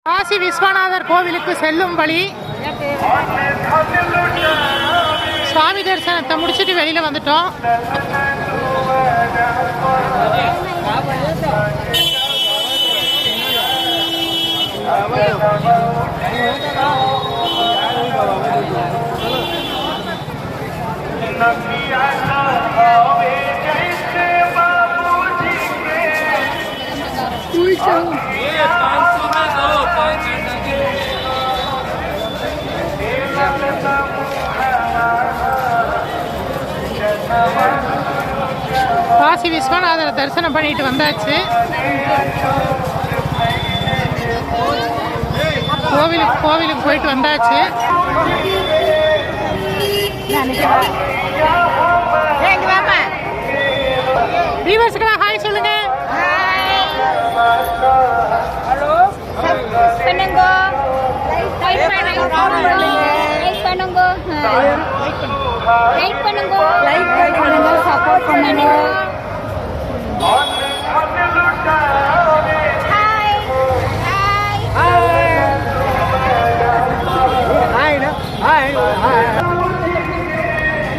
காசி விஸ்வநாதர் கோவிலுக்கு செல்லும் வழி சுவாமி தரிசனத்தை முடிச்சுட்டு வெளியில வந்துட்டோம். காசி விஸ்வநாதரை தரிசனம் பண்ணிட்டு வந்தாச்சு. கோவிலுக்கு போயிட்டு வந்தாச்சு. வீவர்ஸ்க்குலாம் ஹாய் சொல்லுங்க. சப்போர்ட் பண்ணுங்க.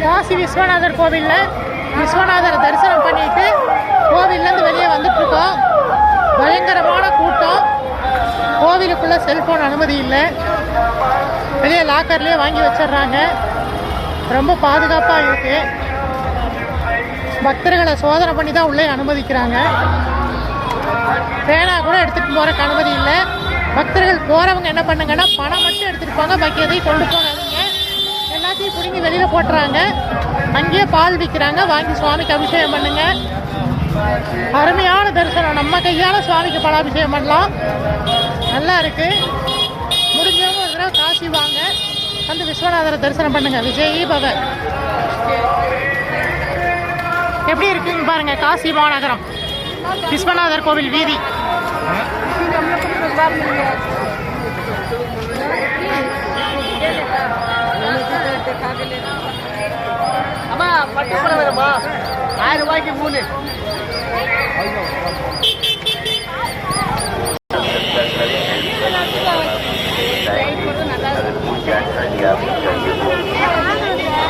காசி விஸ்வநாதர் கோவிலில் விஸ்வநாதரை தரிசனம் பண்ணிட்டு கோவிலேருந்து வெளியே வந்துட்டு இருக்கோம். பயங்கரமான கூட்டம். கோவிலுக்குள்ள செல்போன் அனுமதி இல்லை. வெளியே லாக்கர்லேயே வாங்கி வச்சிடுறாங்க. ரொம்ப பாதுகாப்பாக இருக்கு. பக்தர்களை சோதனை பண்ணி தான் உள்ளே அனுமதிக்கிறாங்க. பேனா கூட எடுத்துகிட்டு போகிறக்கு அனுமதி இல்லை. பக்தர்கள் போகிறவங்க என்ன பண்ணுங்கன்னா பணம் மட்டும் எடுத்துகிட்டு போங்க, பாக்கி எதையும் கொண்டு போகாதீங்க. எல்லாத்தையும் பிடிங்கி வெளியில் போட்டுறாங்க. அங்கேயே பால் விற்கிறாங்க, வாங்கி சுவாமிக்கு அபிஷேகம் பண்ணுங்க. அருமையான தரிசனம். நம்ம கையால் சுவாமிக்கு பலாபிஷேகம் பண்ணலாம். நல்லா இருக்கு. முடிஞ்சவங்க ஒரு தடவை காசி வாங்க, வந்து விஸ்வநாதரை தரிசனம் பண்ணுங்க. விஜய் பவ. எப்படி இருக்குங்க பாருங்க காசி மாநகரம், விஸ்வநாதர் கோவில் வீதி. அம்மா 10 ரூபாய்க்கு 3